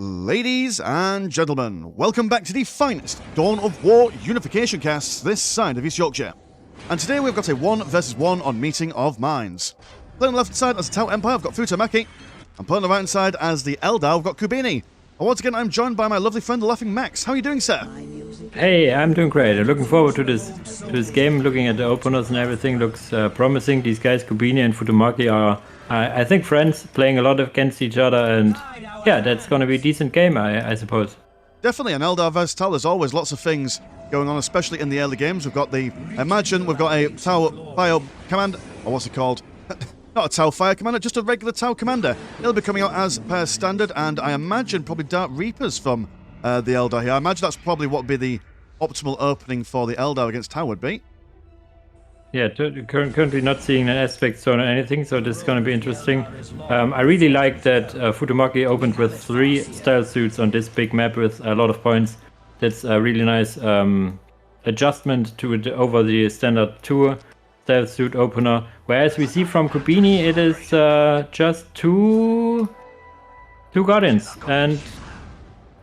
Ladies and gentlemen, welcome back to the finest Dawn of War Unification casts this side of East Yorkshire. And today we've got a 1 versus 1 on Meeting of Minds. Playing on the left side as the Tau Empire, I've got Futomaki. And playing on the right side as the Eldar, I've got Kubini. And once again, I'm joined by my lovely friend, the Laughing Max. How are you doing, sir? Hey, I'm doing great. I'm looking forward to this game. Looking at the openers and everything looks promising. These guys, Kubini and Futomaki, are, I think, friends, playing a lot against each other, and yeah, that's going to be a decent game, I suppose. Definitely, an Eldar versus Tau. There's always lots of things going on, especially in the early games. We've got the, imagine we've got a Tau Fire Commander, or what's it called? Not a Tau Fire Commander, just a regular Tau Commander. It'll be coming out as per standard, and I imagine probably Dark Reapers from the Eldar here. I imagine that's probably what would be the optimal opening for the Eldar against Tau would be. Yeah, currently not seeing an aspect zone or anything, so this is going to be interesting. I really like that Futomaki opened with 3 style suits on this big map with a lot of points. That's a really nice adjustment to it over the standard 2 style suit opener. Whereas we see from Kubini, it is just two Guardians. And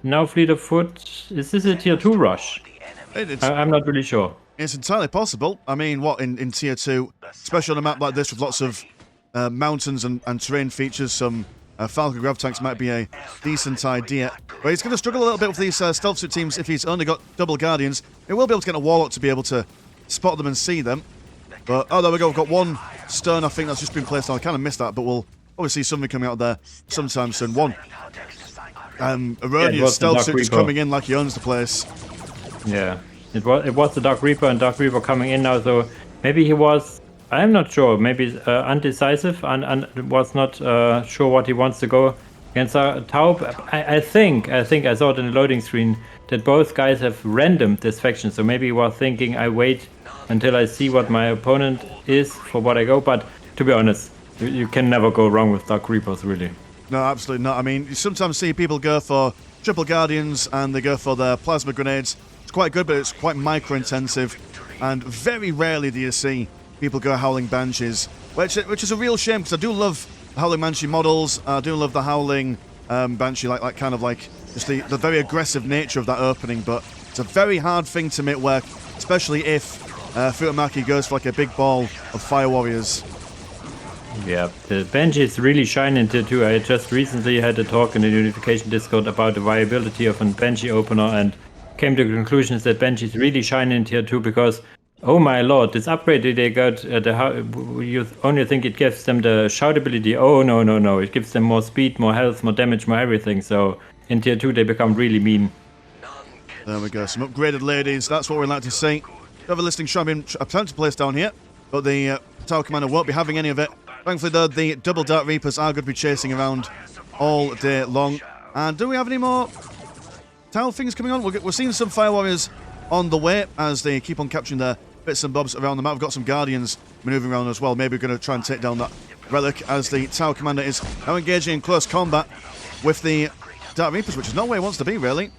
now Fleet of Foot, is this a tier 2 rush? I'm not really sure. It's entirely possible. I mean, what, in Tier 2, especially on a map like this with lots of mountains and terrain features, some Falcon Grav tanks might be a decent idea. But he's going to struggle a little bit with these stealth suit teams if he's only got double Guardians. He will be able to get a Warlock to be able to spot them and see them. But, oh, there we go. We've got one Stern, I think, that's just been placed on. I kind of missed that, but we'll probably see something coming out there sometime soon. One. Erroneous stealth suit just coming in like he owns the place. Yeah. It was the Dark Reaper, and Dark Reaper coming in now, so maybe he was, I'm not sure, maybe undecisive and was not sure what he wants to go against Tau. I think I saw it in the loading screen that both guys have randomed this faction, so maybe he was thinking, I wait until I see what my opponent is for what I go, but to be honest, you can never go wrong with Dark Reapers, really. No, absolutely not. I mean, you sometimes see people go for triple Guardians and they go for their plasma grenades. It's quite good, but it's quite micro-intensive, and very rarely do you see people go Howling Banshees, which is a real shame, because I do love the Howling Banshee models. I do love the Howling Banshee, like kind of like just the very aggressive nature of that opening, but it's a very hard thing to make work, especially if Futomaki goes for like a big ball of Fire Warriors. Yeah, the Banshees really shine in Tier 2. I just recently had a talk in the Unification Discord about the viability of a Banshee opener, and came to the conclusion is that Banshees really shine in Tier 2 because, oh my lord, this upgrade that they got, you only think it gives them the shout ability. Oh no, it gives them more speed, more health, more damage, more everything. So in Tier 2 they become really mean. There we go, some upgraded ladies, that's what we like to see. The other listing should have been attempted to place down here, but the Tower Commander won't be having any of it. Thankfully though, the double Dark Reapers are going to be chasing around all day long. And do we have any more Tau things coming on? We're seeing some Fire Warriors on the way as they keep on capturing their bits and bobs around the map. We've got some Guardians maneuvering around as well. Maybe we're going to try and take down that Relic as the Tau Commander is now engaging in close combat with the Dark Reapers, which is not where he wants to be, really.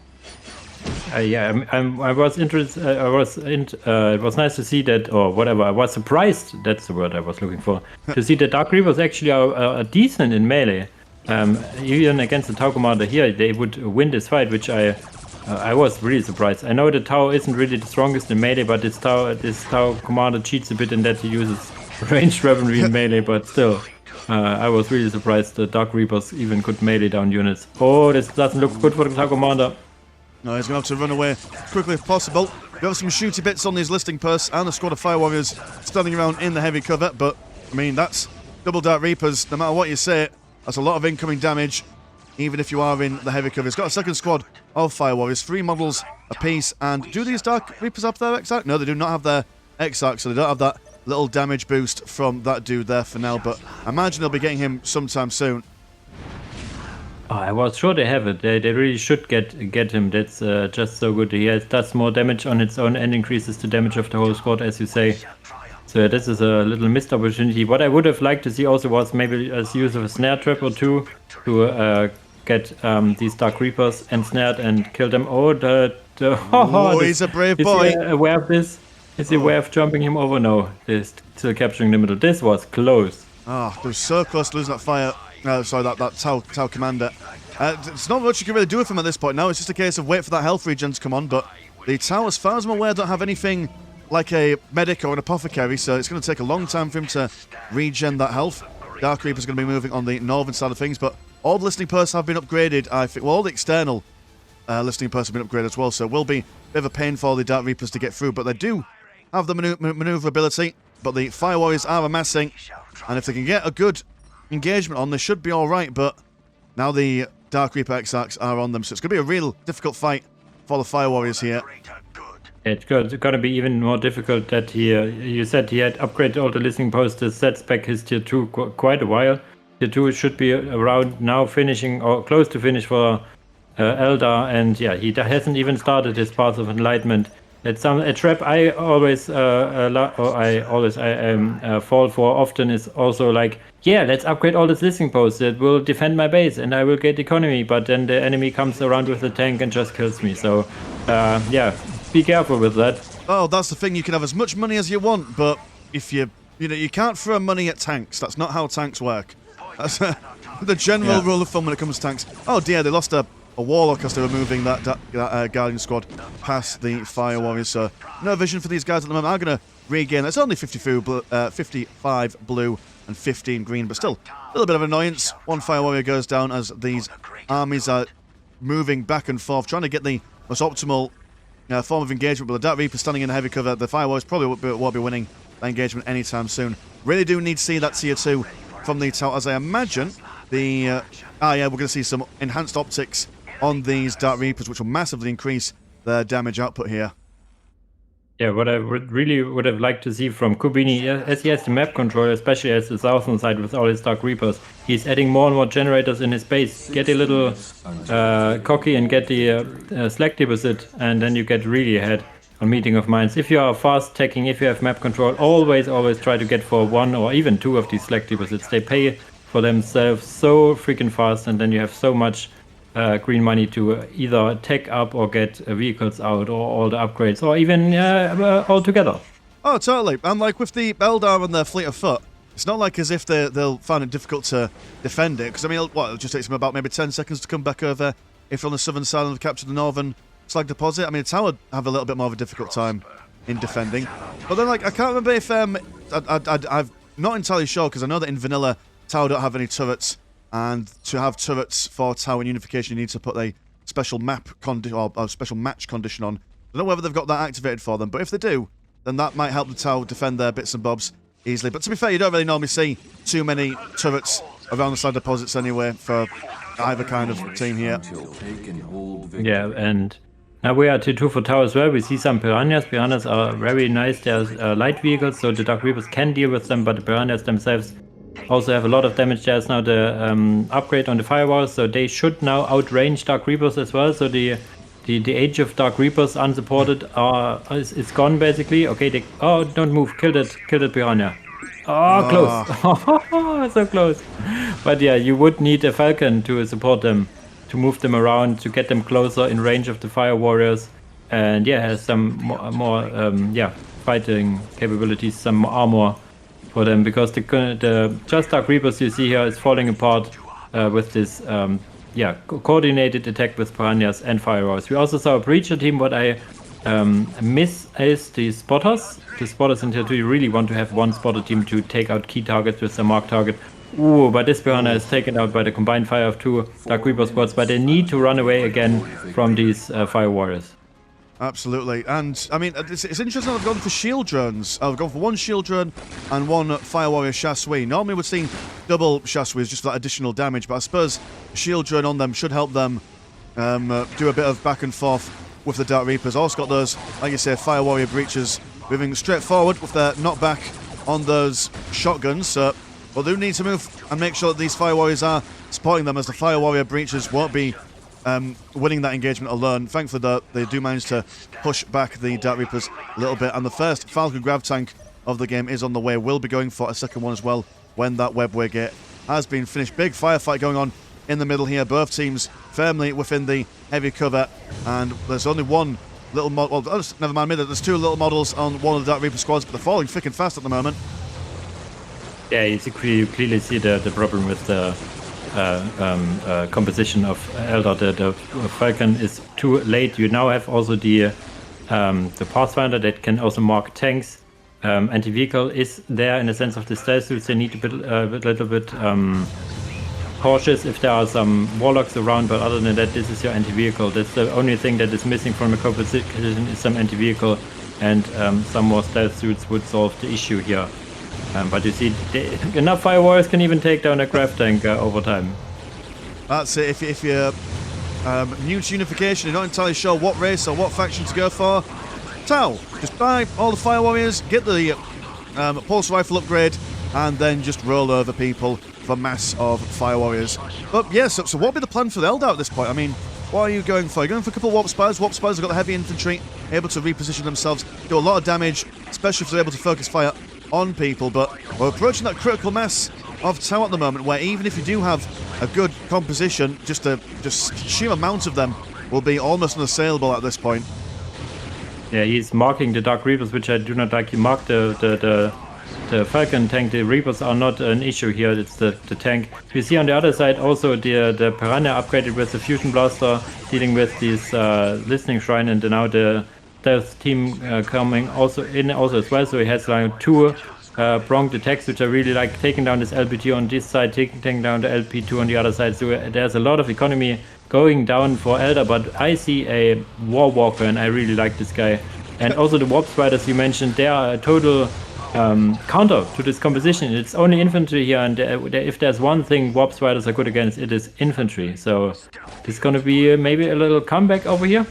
Yeah, I was interested. It was nice to see that, or whatever. I was surprised. That's the word I was looking for. To see that Dark Reapers actually are decent in melee. Even against the Tau Commander here, they would win this fight, which I was really surprised. I know the Tau isn't really the strongest in melee, but this Tau Commander cheats a bit in that he uses ranged weaponry in melee, but still, I was really surprised the Dark Reapers even could melee down units. Oh, this doesn't look good for the Tau Commander. No, he's going to have to run away as quickly as possible. We have some shooty bits on these listing posts and a squad of Fire Warriors standing around in the heavy cover, but, I mean, that's double Dark Reapers, no matter what you say. That's a lot of incoming damage, even if you are in the heavy cover. He's got a second squad of Fire Warriors, 3 models apiece. And do these Dark Reapers have their X-Arc? No, they do not have their X-Arc, so they don't have that little damage boost from that dude there for now. But I imagine they'll be getting him sometime soon. Oh, I was sure they have it. They really should get him. That's just so good. He does more damage on its own and increases the damage of the whole squad, as you say. So this is a little missed opportunity. What I would have liked to see also was maybe a use of a snare trap or two to get these Dark Reapers ensnared and kill them. Oh, he's a brave boy. Is he aware of this? Is he aware of jumping him over? No, they're still capturing the middle. This was close. Oh, they were so close to losing that fire. sorry, that Tau commander. It's not much you can really do with him at this point now. It's just a case of wait for that health regen to come on. But the Tau, as far as I'm aware, don't have anything like a medic or an apothecary, so it's going to take a long time for him to regen that health. Dark Reaper's going to be moving on the northern side of things, but all the listening posts have been upgraded. I think, well, all the external listening posts have been upgraded as well, so it will be a bit of a pain for the Dark Reapers to get through, but they do have the maneuverability. But the Fire Warriors are amassing, and if they can get a good engagement on, they should be alright, but now the Dark Reaper Exarchs are on them, so it's going to be a real difficult fight for the Fire Warriors here. It's going to be even more difficult that you said he had upgraded all the listening posts to set back his tier 2 quite a while. Tier 2 should be around now finishing or close to finish for Eldar, and yeah, he hasn't even started his Path of Enlightenment. It's a trap I always fall for often is also like, yeah, let's upgrade all these listening posts that will defend my base and I will get economy, but then the enemy comes around with a tank and just kills me. So yeah, be careful with that. Oh, that's the thing. You can have as much money as you want, but if you can't throw money at tanks. That's not how tanks work. That's the general rule of thumb when it comes to tanks. Oh dear, they lost a Warlock as they were moving that Guardian squad past the Fire Warriors. So no vision for these guys at the moment. I'm going to regain. It's only 55 blue and 15 green, but still a little bit of annoyance. One Fire Warrior goes down as these armies are moving back and forth, trying to get the most optimal form of engagement. But the Dark Reaper standing in heavy cover. The Fire Warriors probably won't be winning that engagement anytime soon. Really do need to see that tier 2 from the Tau, as I imagine the we're going to see some enhanced optics on these Dark Reapers, which will massively increase their damage output here. Yeah, what I really would have liked to see from Kubini, as he has the map control, especially as the southern side with all his Dark Reapers, he's adding more and more generators in his base. Get a little cocky and get the Slack deposit, and then you get really ahead on Meeting of Minds. If you are fast teching, if you have map control, always try to get for 1 or even 2 of these Slack deposits. They pay for themselves so freaking fast, and then you have so much green money to either tech up or get vehicles out or all the upgrades or even all together. Oh, totally. And like with the Eldar and their fleet of foot, it's not like as if they'll find it difficult to defend it. Because, I mean, it'll just take them about maybe 10 seconds to come back over if they're on the southern side and they've captured the northern slag deposit. I mean, Tau would have a little bit more of a difficult time in defending. But then, like, I can't remember if I'm not entirely sure, because I know that in vanilla, Tau don't have any turrets. And to have turrets for Tau in Unification, you need to put a special map or a special match condition on. I don't know whether they've got that activated for them, but if they do, then that might help the Tau defend their bits and bobs easily. But to be fair, you don't really normally see too many turrets around the side deposits anyway for either kind of team here. Yeah, and now we are tier 2 for Tau as well. We see some Piranhas. Piranhas are very nice. They're light vehicles, so the Dark Reapers can deal with them, but the Piranhas themselves also have a lot of damage. There's now the upgrade on the firewalls, so they should now outrange Dark Reapers as well. So the age of Dark Reapers unsupported is gone basically. Okay, don't move, kill that Piranha. Close. So close. But yeah, you would need a Falcon to support them, to move them around, to get them closer in range of the Fire Warriors, and yeah, has some more fighting capabilities, some armor for them, because the just Dark Reapers you see here is falling apart with this coordinated attack with Piranhas and Firewalls. We also saw a Breacher team. What I miss is the Spotters. The Spotters in tier 2, you really want to have one Spotter team to take out key targets with a mark target. Ooh, but this Piranha is taken out by the combined fire of 2 Dark Reaper squads, but they need to run away again from these Fire Warriors. Absolutely, and I mean, it's interesting I've gone for shield drones. I've gone for 1 shield drone and 1 Fire Warrior Chasseur. Normally we'd see double Chasseurs just for that additional damage, but I suppose a shield drone on them should help them do a bit of back and forth with the Dark Reapers. Also got those, like you say, Fire Warrior Breachers moving straight forward with their knockback on those shotguns. But they need to move and make sure that these Fire Warriors are supporting them, as the Fire Warrior Breachers won't be winning that engagement alone. Thankfully, they do manage to push back the Dark Reapers a little bit, and the first Falcon Grav tank of the game is on the way. We'll be going for a second one as well when that webway gate has been finished. Big firefight going on in the middle here. Both teams firmly within the heavy cover, and there's only one little model. Well, never mind me. There's 2 little models on one of the Dark Reaper squads, but they're falling thick and fast at the moment. Yeah, you clearly see the problem with the composition of Eldar. The Falcon is too late. You now have also the Pathfinder that can also mark tanks. Anti-vehicle is there in the sense of the stealth suits. They need to be a little bit cautious if there are some warlocks around, but other than that, this is your anti-vehicle. That's the only thing that is missing from the composition is some anti-vehicle, and some more stealth suits would solve the issue here. But you see, enough fire warriors can even take down a craft tank over time. That's it. If you're new to Unification, you're not entirely sure what race or what faction to go for, Tau, just buy all the fire warriors, get the pulse rifle upgrade, and then just roll over people for mass of fire warriors. But yes, so what would be the plan for the Eldar at this point? I mean, what are you going for? You're going for a couple of warp spires. Warp spires have got the heavy infantry, able to reposition themselves, do a lot of damage, especially if they're able to focus fire on people. But we're approaching that critical mass of Tau at the moment, where even if you do have a good composition, just sheer amount of them will be almost unassailable at this point. Yeah, he's marking the Dark Reapers, which I do not like. He marked the Falcon tank. The Reapers are not an issue here. It's the tank. You see on the other side also the Piranha upgraded with the Fusion Blaster, dealing with this Listening Shrine, and now the stealth team coming also as well. So he has like two pronged attacks, which I really like, taking down this LP2 on this side, taking down the LP2 on the other side. So there's a lot of economy going down for Eldar, but I see a War Walker, and I really like this guy. And also the Warp Spiders you mentioned, they are a total counter to this composition. It's only infantry here, and if there's one thing Warp Spiders are good against, it is infantry. So this is going to be maybe a little comeback over here.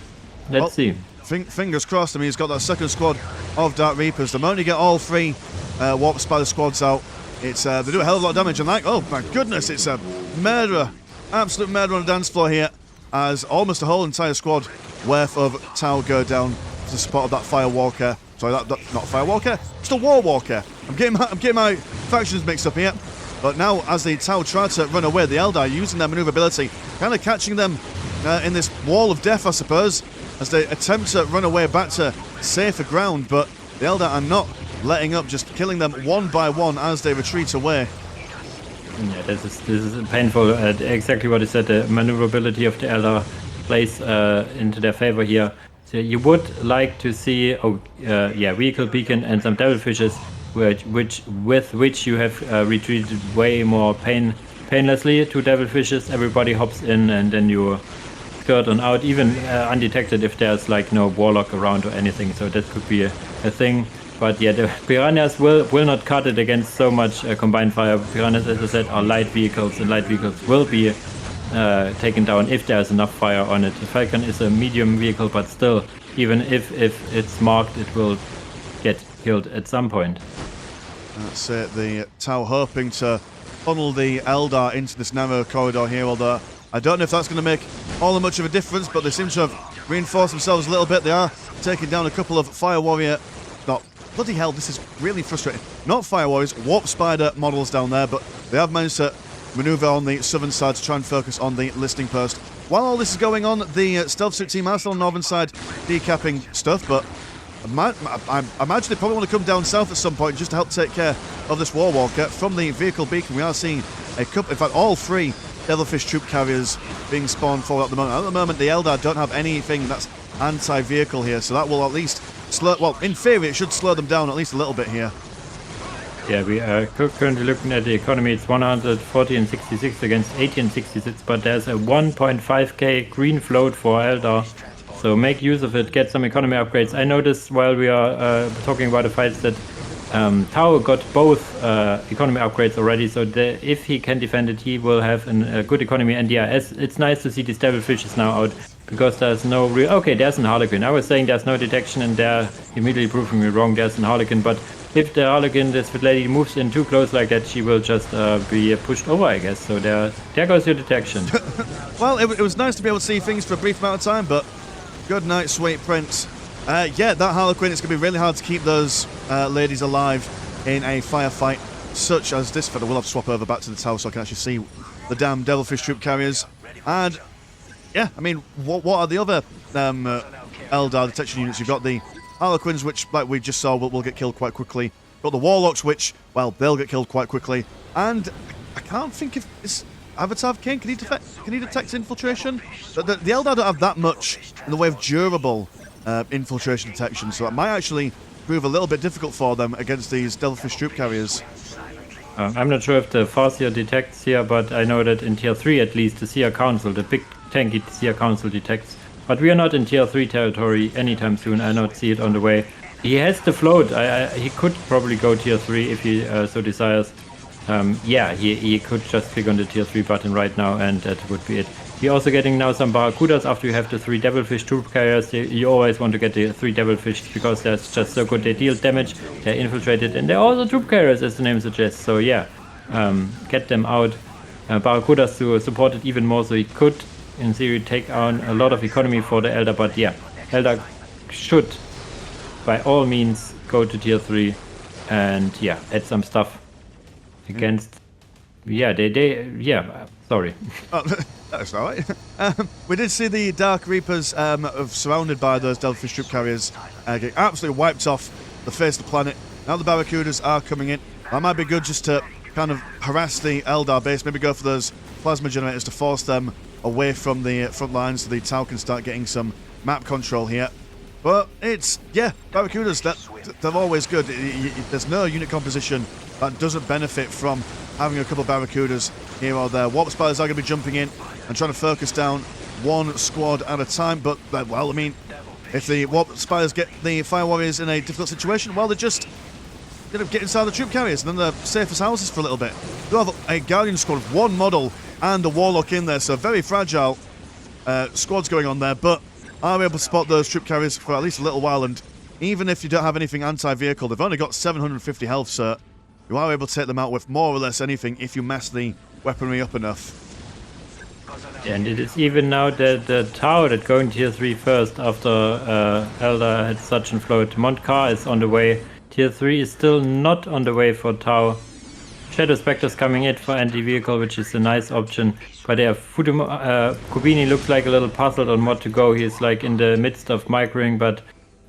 Let's see. Fingers crossed. I mean, he's got that second squad of Dark Reapers. The moment you get all three Warp Spider squads out, it's they do a hell of a lot of damage. And like, oh my goodness, it's a murderer. Absolute murder on the dance floor here, as almost a whole entire squad worth of Tau go down to support of that Fire Walker. Sorry, that not Fire Walker, just a War Walker. I'm getting my factions mixed up here. But now, as the Tau try to run away, the Eldar using their maneuverability, kind of catching them in this wall of death, I suppose, as they attempt to run away back to safer ground. But the Eldar are not letting up, just killing them one by one as they retreat away. Yeah, this is painful. Exactly what you said. The maneuverability of the Eldar plays into their favor here. So you would like to see, vehicle beacon and some devilfishes, with which you have retreated way more painlessly to devilfishes. Everybody hops in, and then you skirt on out, even undetected if there's like no warlock around or anything. So that could be a thing. But yeah, the Piranhas will not cut it against so much combined fire. Piranhas, as I said, are light vehicles, and light vehicles will be taken down if there's enough fire on it. The Falcon is a medium vehicle, but still, even if it's marked, it will get killed at some point. That's it. The Tau hoping to funnel the Eldar into this narrow corridor here, although I don't know if that's going to make all that much of a difference, but they seem to have reinforced themselves a little bit. They are taking down a couple of Fire Warrior... Bloody hell, this is really frustrating. Not Fire Warriors, Warp Spider models down there, but they have managed to maneuver on the southern side to try and focus on the listing post. While all this is going on, the stealth suit team are still on the northern side decapping stuff, but I imagine they probably want to come down south at some point just to help take care of this War Walker. From the vehicle beacon, we are seeing a couple, in fact, all three Devilfish troop carriers being spawned forward at the moment. At the moment, the Eldar don't have anything that's anti-vehicle here, so that will at least slow, well, in theory, it should slow them down at least a little bit here. Yeah, we are currently looking at the economy. It's 140 and 66 against 80 and 66, but there's a 1.5k green float for Eldar, so make use of it, get some economy upgrades. I noticed while we are talking about the fights that Tau got both economy upgrades already, so if he can defend it, he will have a good economy. And yeah, it's nice to see these devilfishes now out, because there's no real... Okay, there's an Harlequin. I was saying there's no detection, and they're immediately proving me wrong. There's an Harlequin, but if the Harlequin, this lady, moves in too close like that, she will just be pushed over, I guess. So there goes your detection. Well, it was nice to be able to see things for a brief amount of time, but good night, sweet prince. Yeah, that Harlequin, it's going to be really hard to keep those ladies alive in a firefight such as this. We'll have to swap over back to the tower so I can actually see the damn Devilfish troop carriers. And yeah, I mean, what are the other Eldar detection units? You've got the Harlequins, which, like we just saw, will get killed quite quickly. You've got the Warlocks, which, well, they'll get killed quite quickly. And I can't think if it's... Avatar King, can he detect infiltration? The Eldar don't have that much in the way of durable infiltration detection, so it might actually prove a little bit difficult for them against these Devilfish troop carriers. I'm not sure if the Farseer detects here, but I know that in Tier 3 at least, the Seer Council, the big tanky Seer Council detects. But we are not in Tier 3 territory anytime soon. I don't see it on the way. He has the float. He could probably go Tier 3 if he so desires. Yeah, he could just click on the Tier 3 button right now, and that would be it. You're also getting now some Barracudas after you have the 3 Devilfish troop carriers. You always want to get the 3 Devilfish because they're just so good. They deal damage, they're infiltrated, and they're also troop carriers, as the name suggests. So yeah, get them out. Barracudas to support it even more, so he could, in theory, take on a lot of economy for the Eldar. But yeah, Eldar should, by all means, go to Tier 3 and yeah, add some stuff against. Yeah, sorry. Oh, that's all right. We did see the Dark Reapers surrounded by those Devilfish troop carriers get absolutely wiped off the face of the planet. Now the Barracudas are coming in. That might be good just to kind of harass the Eldar base, maybe go for those plasma generators to force them away from the front lines so the Tau can start getting some map control here. But it's, yeah, Barracudas, they're always good. There's no unit composition that doesn't benefit from having a couple of Barracudas here or there. Warp Spiders are going to be jumping in and trying to focus down one squad at a time. But, well, I mean, if the Warp Spiders get the Fire Warriors in a difficult situation, well, they're just going to get inside the troop carriers and then they're safe as houses for a little bit. They have a Guardian squad of one model and a Warlock in there, so very fragile squads going on there. But are able to spot those troop carriers for at least a little while, and even if you don't have anything anti-vehicle, they've only got 750 health, so you are able to take them out with more or less anything if you mess the weaponry up enough. And it is even now the Tau that going Tier 3 first after Eldar had such an float. Montcar is on the way. Tier 3 is still not on the way for Tau. Shadow Spectre's coming in for anti-vehicle, which is a nice option. But yeah, Kubini looks like a little puzzled on what to go. He's like in the midst of microing, but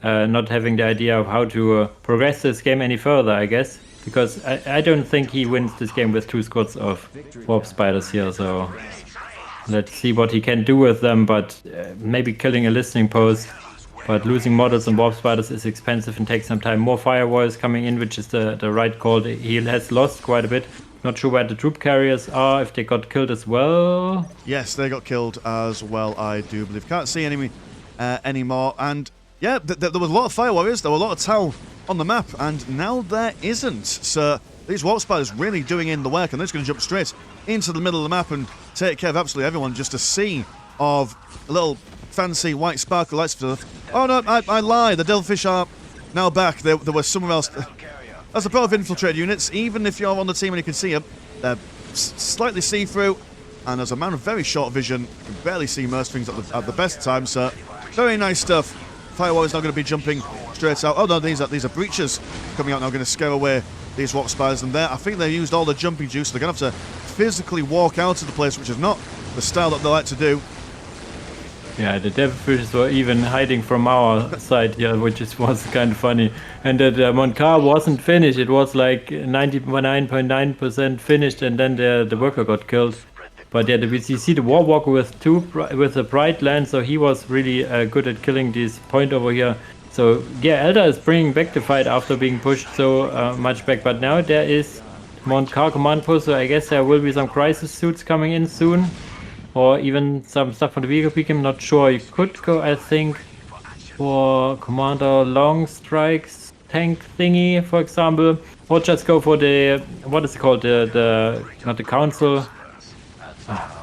not having the idea of how to progress this game any further, I guess. Because I don't think he wins this game with 2 squads of Warp Spiders here, so let's see what he can do with them, but maybe killing a listening post. But losing models and Warp Spiders is expensive and takes some time. More Firewalls coming in, which is the right call. He has lost quite a bit. Not sure where the troop carriers are, if they got killed as well. Yes, they got killed as well, I do believe. Can't see any anymore. And yeah, there was a lot of Fire Warriors, there were a lot of Tau on the map, and now there isn't. So these Warp Spiders really doing in the work, and they're just going to jump straight into the middle of the map and take care of absolutely everyone. Just a sea of a little fancy white sparkly lights. Oh no, I lie. The Devilfish are now back. They were somewhere else. That's the problem with infiltrated units. Even if you're on the team and you can see them, they're slightly see-through, and as a man of very short vision, you can barely see most things at the best time. So very nice stuff. Firewall is now going to be jumping straight out. Oh no, these are breaches coming out now, going to scare away these Warp Spiders. And there, I think they used all the jumping juice. So they're going to have to physically walk out of the place, which is not the style that they like to do. Yeah, the Devilfishes were even hiding from our side here, which was kind of funny. And that Montcar wasn't finished. It was like 99.9% finished, and then the worker got killed. But yeah, you see the Warwalker with a bright lance, so he was really good at killing this point over here. So yeah, Eldar is bringing back the fight after being pushed so much back. But now there is Montcar command post, so I guess there will be some crisis suits coming in soon. Or even some stuff from the vehicle peak. I'm not sure. You could go, I think, for Commander Long Strike's tank thingy, for example. Or just go for the, what is it called? Not the council.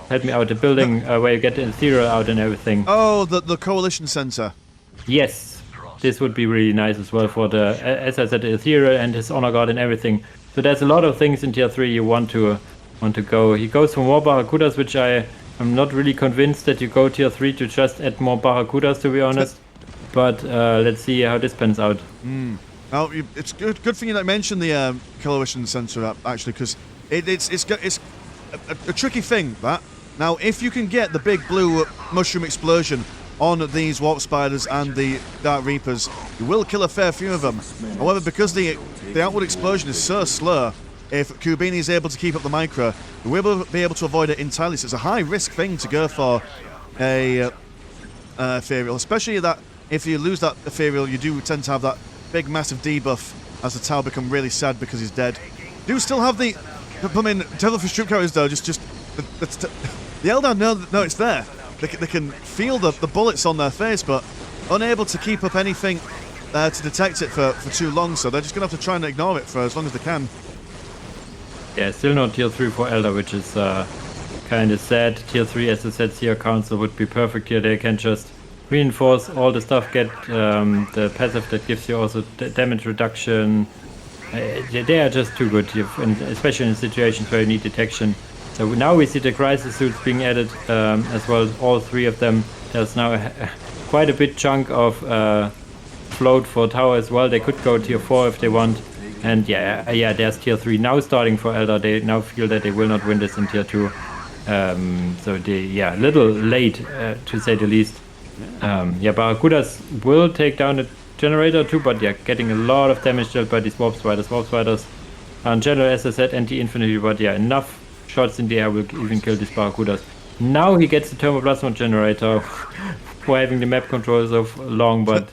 Help me out, the building where you get the interior out and everything. Oh, the coalition center. Yes. This would be really nice as well for the, as I said, the interior and his honor guard and everything. So there's a lot of things in tier 3 you want to go. He goes for more Barracudas, which I'm not really convinced that you go tier 3 to just add more Barracudas, to be honest. But let's see how this pans out. Well, it's good thing you mentioned the coalition center actually, because it's a tricky thing, that. Now, if you can get the big blue mushroom explosion on these Warp Spiders and the Dark Reapers, you will kill a fair few of them. However, because the outward explosion is so slow, if Kubini is able to keep up the micro, we will be able to avoid it entirely. So it's a high-risk thing to go for a ethereal, especially that if you lose that ethereal, you do tend to have that big, massive debuff as the tower become really sad because he's dead. Do still have the Devilfish troop carriers though. Just the Eldar know it's there. They can feel the bullets on their face, but unable to keep up anything to detect it for too long. So they're just gonna have to try and ignore it for as long as they can. Yeah, still not tier 3 for Eldar, which is kind of sad. Tier 3, as I said, Seer Council would be perfect here. They can just reinforce all the stuff, get the passive that gives you also damage reduction. They are just too good, especially in situations where you need detection. So now we see the crisis suits being added as well, all 3 of them. There's now quite a big chunk of float for tower as well. They could go tier 4 if they want. And yeah, there's tier 3 now starting for Eldar. They now feel that they will not win this in tier 2. So they, a little late to say the least. Barracudas will take down the generator too, but getting a lot of damage dealt by these warp spiders. Warp spiders are in general, as I said, anti-infinity, but enough shots in the air will even kill these Barracudas. Now he gets the thermoplasma generator for having the map control so long, but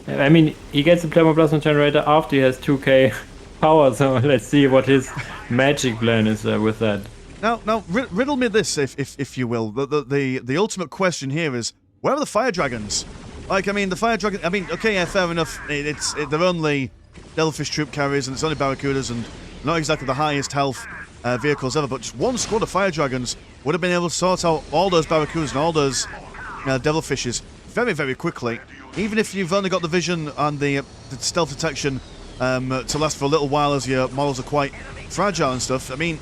I mean, he gets the thermoplasma generator after he has 2k power, so let's see what his magic plan is with that. Now, riddle me this, if you will. The ultimate question here is, where are the fire dragons? Like, I mean, the fire dragon. I mean, okay, yeah, fair enough. They're only Devilfish troop carriers, and it's only Barracudas, and not exactly the highest health vehicles ever. But just one squad of fire dragons would have been able to sort out all those Barracudas and all those Devilfishes very, very quickly. Even if you've only got the vision and the stealth detection to last for a little while, as your models are quite fragile and stuff. I mean,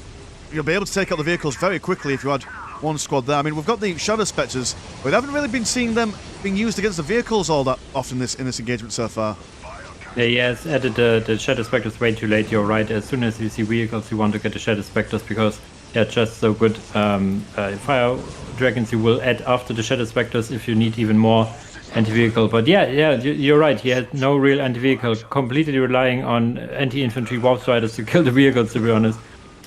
you'll be able to take out the vehicles very quickly if you had one squad there. I mean, we've got the Shadow Spectres, but we haven't really been seeing them being used against the vehicles all that often in this engagement so far. Yeah, he has added the Shadow Spectres way too late, you're right. As soon as you see vehicles, you want to get the Shadow Spectres because they're just so good. Fire Dragons you will add after the Shadow Spectres if you need even more anti-vehicle. But you're right, he has no real anti-vehicle, completely relying on anti-infantry warp spiders to kill the vehicles, to be honest.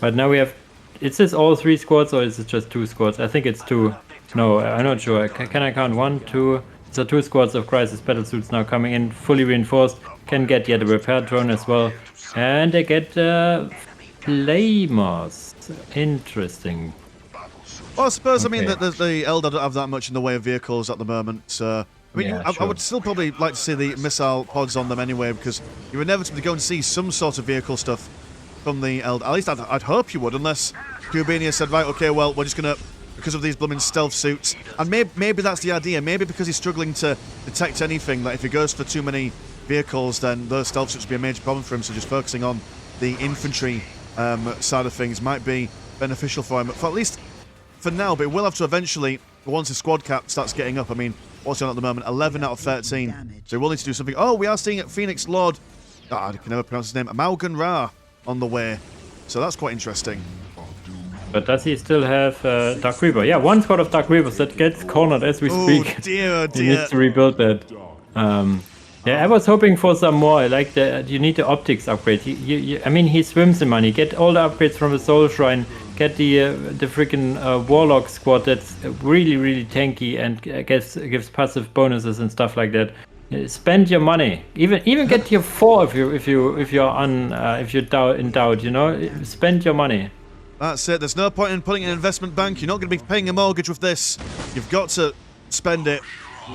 But now we have, is this all 3 squads or is it just 2 squads? I think it's 2. No, I'm not sure. Can I count 1, 2? So 2 squads of Crisis battle suits now coming in, fully reinforced. Can get the repair drone as well. And they get Flamers. Interesting. Well, I suppose, I mean, the Eldar don't have that much in the way of vehicles at the moment. I mean, I would still probably like to see the missile pods on them anyway, because you're inevitably going to see some sort of vehicle stuff from the Eldar. At least I'd hope you would, unless Kubini has said, right, okay, well, we're just going to, because of these blooming stealth suits. And maybe that's the idea. Maybe because he's struggling to detect anything, that if he goes for too many vehicles, then those stealth suits will be a major problem for him. So just focusing on the infantry side of things might be beneficial for him, for at least for now. But it will have to eventually, once his squad cap starts getting up. I mean, what's he on at the moment? 11 out of 13. So we'll need to do something. Oh, we are seeing it. Phoenix Lord. I can never pronounce his name. Malgan Ra on the way. So that's quite interesting. But does he still have Dark Reaper? Yeah, one squad of Dark Reapers that gets cornered as we speak. Oh dear. He needs to rebuild that. I was hoping for some more. Like you need the optics upgrade. I mean, he swims in money. Get all the upgrades from the Soul Shrine. Get the freaking Warlock squad that's really, really tanky and gives passive bonuses and stuff like that. Spend your money. Even get tier 4 if you're in doubt. You know, spend your money. That's it. There's no point in putting it in an investment bank. You're not going to be paying a mortgage with this. You've got to spend it.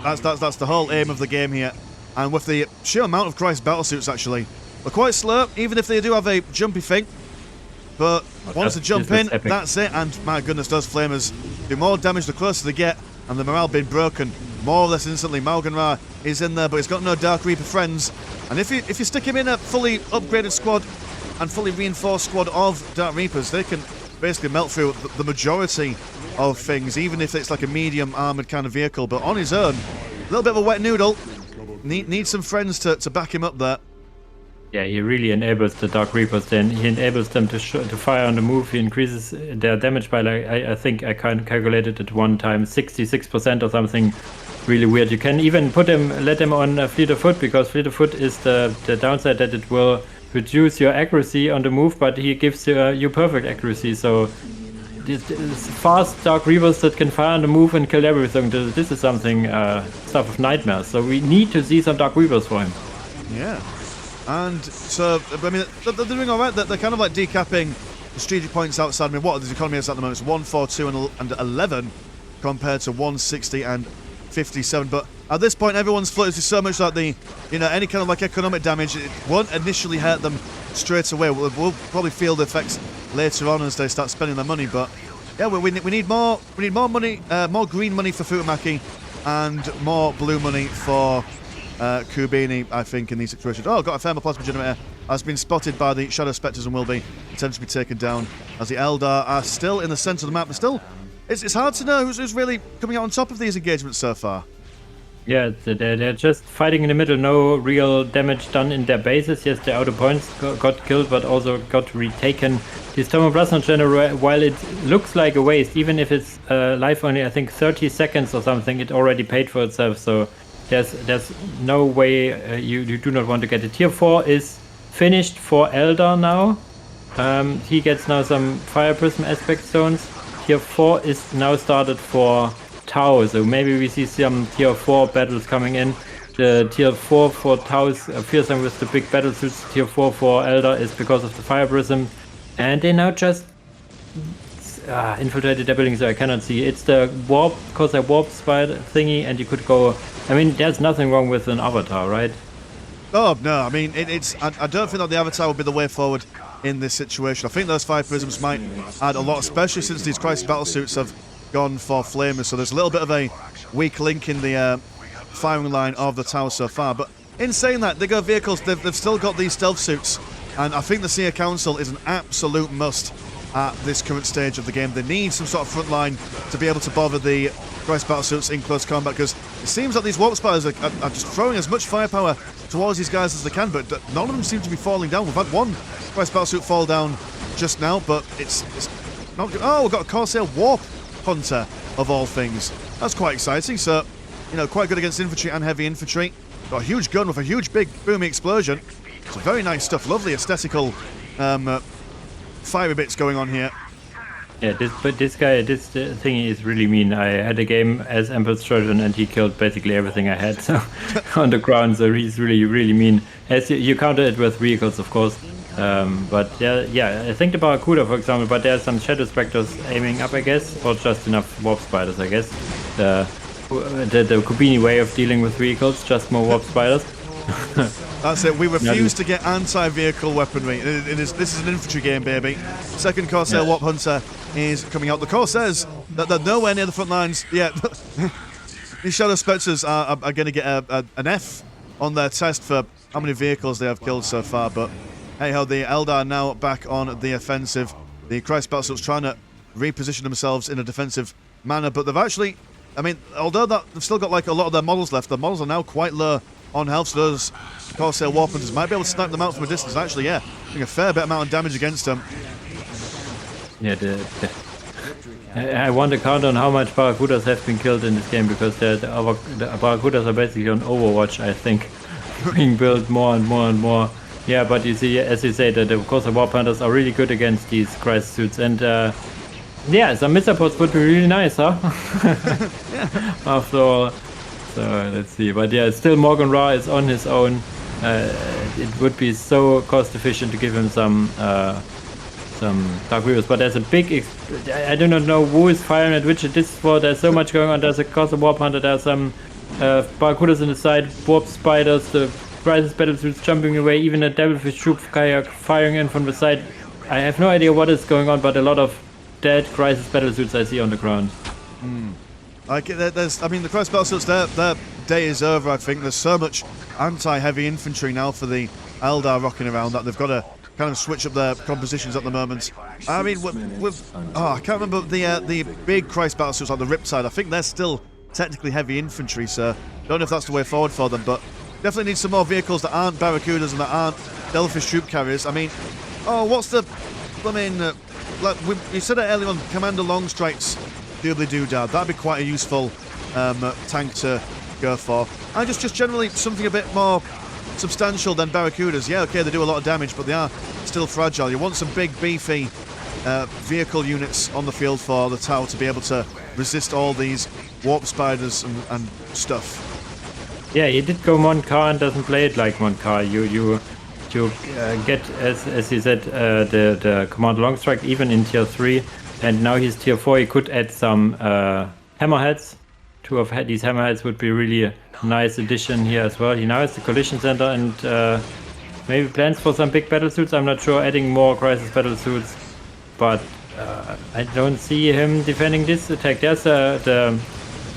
That's the whole aim of the game here. And with the sheer amount of Crisis battlesuits, actually, they're quite slow, even if they do have a jumpy thing. But once they jump in, that's it. And my goodness, those Flamers do more damage the closer they get. And the morale being broken more or less instantly. Malgan Ra is in there, but he's got no Dark Reaper friends. And if you stick him in a fully upgraded squad and fully reinforced squad of Dark Reapers, they can basically melt through the majority of things, even if it's like a medium armoured kind of vehicle. But on his own, a little bit of a wet noodle. Needs some friends to back him up there. Yeah, he really enables the Dark Reapers then. He enables them to fire on the move. He increases their damage by, like, I think I calculated it one time, 66% or something really weird. You can even let them on Fleet of Foot, because Fleet of Foot is the downside that it will reduce your accuracy on the move, but he gives you perfect accuracy. So this fast Dark Reavers that can fire on the move and kill everything. This is something stuff of nightmares. So we need to see some Dark Reavers for him. Yeah. And so, I mean, they're doing all right. They're kind of like decapping the strategic points outside. I mean, what his economy is at the moment? It's 142 and 11 compared to 160 and 57. But at this point, everyone's floated to so much that any kind of like economic damage, it won't initially hurt them straight away. We'll probably feel the effects later on as they start spending their money. But yeah, we need more money, more green money for Futomaki, and more blue money for Kubini, I think, in these situations. Oh, got a thermoplasma generator. Has been spotted by the Shadow Spectres and will be potentially taken down as the Eldar are still in the centre of the map. But still, it's hard to know who's really coming out on top of these engagements so far. Yeah, they're just fighting in the middle. No real damage done in their bases. Yes, the outer points got killed, but also got retaken. This thermoplasma generator, while it looks like a waste, even if it's live only, I think 30 seconds or something, it already paid for itself. So there's no way you do not want to get it. Tier 4 is finished for Eldar now. He gets now some Fire Prism aspect stones. Tier 4 is now started for Tau, so maybe we see some Tier 4 battles coming in. The Tier 4 for Tau is fearsome with the big battle suits. Tier 4 for Eldar is because of the Fire Prism. And they now just infiltrated their building, so I cannot see. It's the warp, because I warp spider thingy, and you could go. I mean, there's nothing wrong with an avatar, right? Oh no, I mean I don't think that the avatar would be the way forward in this situation. I think those Fire Prisms might add a lot, especially since these Crisis Battle Suits have gone for Flamers, so there's a little bit of a weak link in the firing line of the tower so far. But in saying that, they go vehicles, they've still got these stealth suits, and I think the Seer Council is an absolute must at this current stage of the game. They need some sort of front line to be able to bother the Crisis Battle Suits in close combat, because it seems like these Warp Spiders are just throwing as much firepower towards these guys as they can, but none of them seem to be falling down. We've had one Crisis Battle Suit fall down just now, but it's not good. Oh, we've got a Corsair Warp Hunter, of all things. That's quite exciting. So, quite good against infantry and heavy infantry. Got a huge gun with a huge big booming explosion. So very nice stuff. Lovely aesthetical fiery bits going on here. Yeah, this thing is really mean. I had a game as Emperor's Trojan and he killed basically everything I had on the ground, so he's really, really mean. As you counter it with vehicles, of course. But yeah, I think the Barracuda, for example, but there are some Shadow Spectres aiming up, I guess, or just enough Warp Spiders, I guess. The Kubini way of dealing with vehicles, just more Warp Spiders. That's it. We refuse to get anti-vehicle weaponry. This is an infantry game, baby. Second Corsair Warp Hunter is coming out. The Corsairs, they're nowhere near the front lines. Yeah, these Shadow Spectres are going to get an F on their test for how many vehicles they have killed so far, but hey-ho, the Eldar now back on the offensive. The Christ Battle Suits trying to reposition themselves in a defensive manner, but they've actually, I mean, although they've still got like a lot of their models left, the models are now quite low on health, so those Corsair Warp Hunters might be able to snipe them out from a distance. Actually, yeah, doing a fair bit amount of damage against them. Yeah, I want to count on how much Barracudas have been killed in this game, because the Barracudas are basically on Overwatch, I think, being built more and more and more. Yeah, but you see, as you say, that of course the Warp Hunters are really good against these Crisis Suits, and yeah, some missile pods would be really nice, huh? After all, so let's see. But yeah, still Morgan Ra is on his own. It would be so cost efficient to give him some Dark Reavers, but there's a big. I do not know who is firing at which at this spot. There's so much going on. There's a Corsair Warp Hunter. There's some Barracudas on the side, Warp Spiders, the Crisis Battle Suits jumping away, even a Devilfish Troop kayak firing in from the side. I have no idea what is going on, but a lot of dead Crisis Battle Suits I see on the ground. Like, I mean, the Crisis Battle Suits, their day is over, I think. There's so much anti-heavy infantry now for the Eldar rocking around that they've got to kind of switch up their compositions at the moment. I mean, I can't remember the big Crisis Battle Suits like the Riptide. I think they're still technically heavy infantry, so don't know if that's the way forward for them, but definitely need some more vehicles that aren't Barracudas and that aren't Devilfish Troop carriers. I mean, what's the... I mean, like you said it earlier on, Commander Longstrike's doobly doodad. That'd be quite a useful tank to go for. And just generally something a bit more substantial than Barracudas. Yeah, okay, they do a lot of damage, but they are still fragile. You want some big, beefy vehicle units on the field for the Tau to be able to resist all these warp spiders and stuff. Yeah, he did go Mon-Car and doesn't play it like Mon-Car. You get, as he said, the Command Long Strike even in tier 3, and now he's tier 4. He could add some hammerheads. 2 of these hammerheads would be really a nice addition here as well. He now has the collision center and maybe plans for some big battle suits. I'm not sure, adding more crisis battle suits, but I don't see him defending this attack. There's the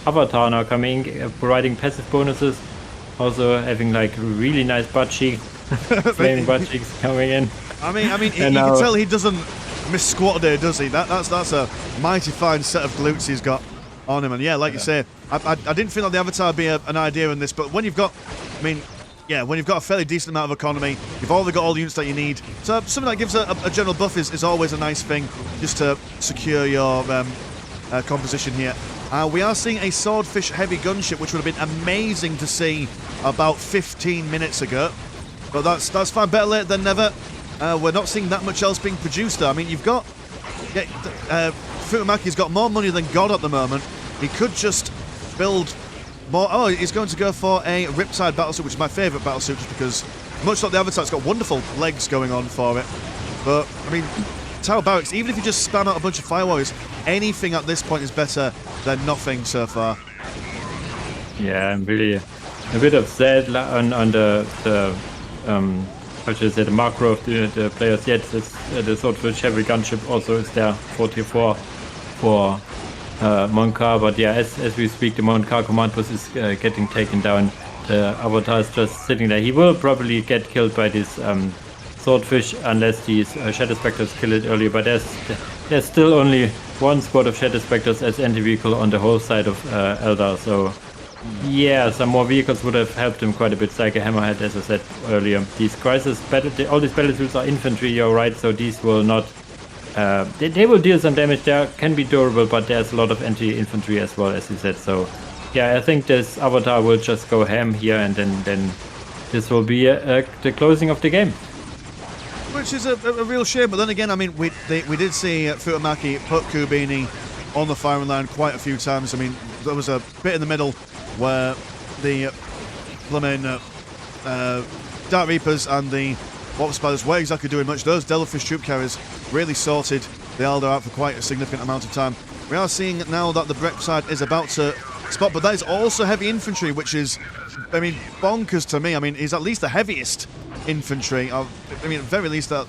Avatar now coming, providing passive bonuses, also having like really nice butt cheeks, flaming butt cheeks coming in. I mean, you can tell he doesn't miss squat day, does he? That's a mighty fine set of glutes he's got on him. And yeah, like you say, I didn't feel like the Avatar would be an idea in this, but when you've got, when you've got a fairly decent amount of economy, you've already got all the units that you need. So something that gives a general buff is always a nice thing, just to secure your composition here. We are seeing a Swordfish heavy gunship, which would have been amazing to see about 15 minutes ago. But that's fine, better late than never. We're not seeing that much else being produced though. I mean, you've got... Futomaki's got more money than God at the moment. He could just build more... Oh, he's going to go for a Riptide battlesuit, which is my favourite battlesuit, just because, much like the Avatar, it's got wonderful legs going on for it. But, I mean... Tower Barracks, even if you just spam out a bunch of Fire Warriors, anything at this point is better than nothing so far. Yeah, I'm really a bit upset on the how should I say, the macro of the players. Yet the Swordfish heavy gunship also is there, 44 for Mon-Car, but yeah, as we speak, the Mon-Car command post is getting taken down. The Avatar is just sitting there. He will probably get killed by this Swordfish unless these Shadow Spectres kill it earlier, but there's still only one squad of Shadow Spectres as anti-vehicle on the whole side of Eldar, so yeah, some more vehicles would have helped him quite a bit, like a Hammerhead, as I said earlier. These crisis all these battlefields are infantry, you're right, so these will not they will deal some damage. They can be durable, but there's a lot of anti-infantry as well, as you said, so yeah, I think this Avatar will just go ham here, and then this will be the closing of the game. Which is a real shame, but then again, I mean, we did see Futomaki put Kubini on the firing line quite a few times. I mean, there was a bit in the middle where the Dark Reapers and the Warp Spiders weren't exactly doing much. Those Devilfish troop carriers really sorted the Eldar out for quite a significant amount of time. We are seeing now that the Breck side is about to spot, but that is also heavy infantry, which is, I mean, bonkers to me. I mean, he's at least the heaviest infantry. I mean, at the very least a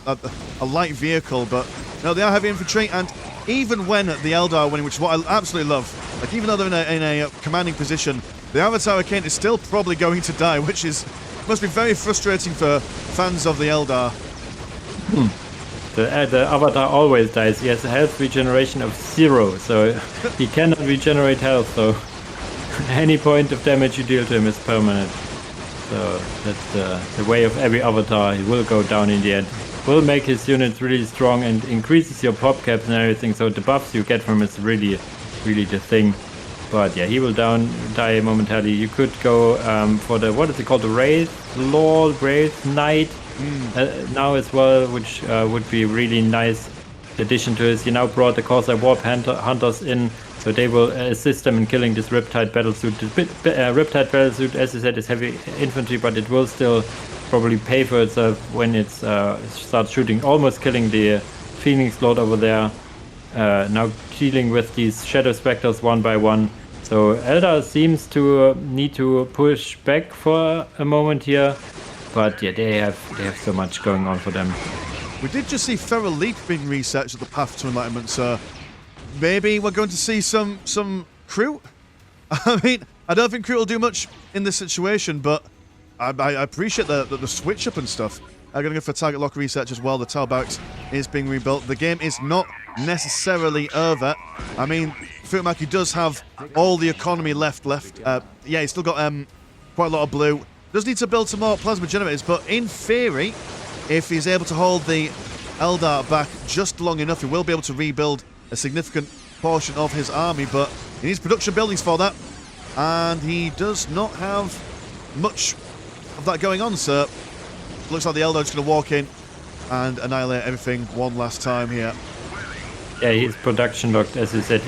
light vehicle, but no, they are heavy infantry, and even when the Eldar are winning, which is what I absolutely love, like even though they're in a commanding position, the Avatar Arcane is still probably going to die, which must be very frustrating for fans of the Eldar. The Avatar always dies. He has a health regeneration of 0, so he cannot regenerate health, so any point of damage you deal to him is permanent. So that's the way of every Avatar. He will go down in the end. Will make his units really strong and increases your pop caps and everything, so the buffs you get from is really the thing. But yeah, he will die momentarily. You could go for the, what is it called, the Wraith Lord, Wraith Knight now as well, which would be really nice addition to this. He now brought the Corsair Warp Hunters in, so they will assist them in killing this Riptide battlesuit. The Riptide battlesuit, as I said, is heavy infantry, but it will still probably pay for itself when it starts shooting, almost killing the Phoenix Lord over there. Now dealing with these Shadow Spectres one by one. So Eldar seems to need to push back for a moment here, but yeah, they have so much going on for them. We did just see Feral Leap being researched at the Path to Enlightenment, so maybe we're going to see some Kroot. I mean, I don't think Kroot will do much in this situation, but I appreciate the switch up and stuff. I'm going to go for target lock research as well. The Tower Barracks is being rebuilt. The game is not necessarily over. I mean, Futomaki does have all the economy left. Yeah, he's still got quite a lot of blue. Does need to build some more plasma generators, but in theory, if he's able to hold the Eldar back just long enough, he will be able to rebuild a significant portion of his army, but he needs production buildings for that, and he does not have much of that going on, sir. Looks like the Eldar's going to walk in and annihilate everything one last time here. Yeah, he's production locked, as you said.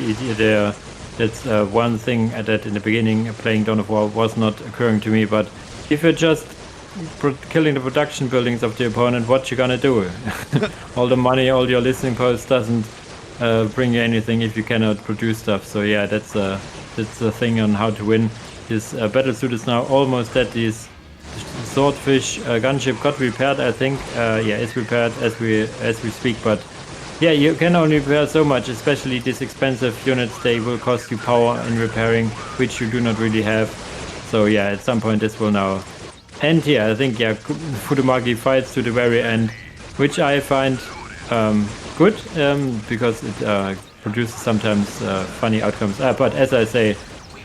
That's one thing that in the beginning playing Dawn of War was not occurring to me. But if you're just killing the production buildings of the opponent, what you gonna do? All the money, all your listening posts doesn't bring you anything if you cannot produce stuff. So yeah, that's the thing on how to win. His battlesuit is now almost dead. His swordfish gunship got repaired, I think. Yeah, it's repaired as we speak. But yeah, you can only repair so much, especially these expensive units. They will cost you power in repairing, which you do not really have. So yeah, at some point this will now end here. I think, yeah, Futomaki fights to the very end, which I find good, because it produces sometimes funny outcomes. But as I say,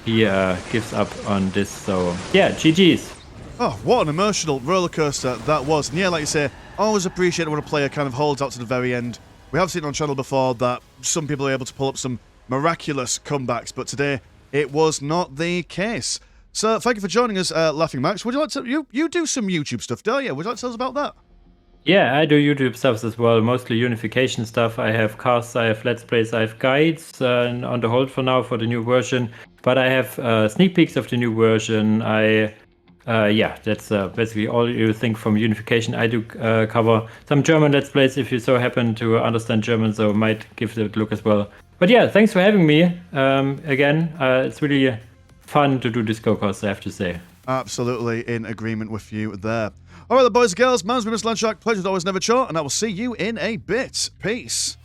he gives up on this. So yeah, GG's. Oh, what an emotional rollercoaster that was. And yeah, like you say, always appreciate when a player kind of holds out to the very end. We have seen on channel before that some people are able to pull up some miraculous comebacks, but today it was not the case. So thank you for joining us, Laughing Max. Would you like to... You do some YouTube stuff, don't you? Would you like to tell us about that? Yeah, I do YouTube stuff as well, mostly Unification stuff. I have casts, I have Let's Plays, I have guides on the hold for now for the new version. But I have sneak peeks of the new version. Yeah, that's basically all you think from Unification. I do cover some German Let's Plays if you so happen to understand German, so might give it a look as well. But yeah, thanks for having me again. It's really fun to do this go-kart, I have to say. Absolutely in agreement with you there. All right, the boys and girls, man's been Mr. Landshark. Pleasure as always, never short, and I will see you in a bit. Peace.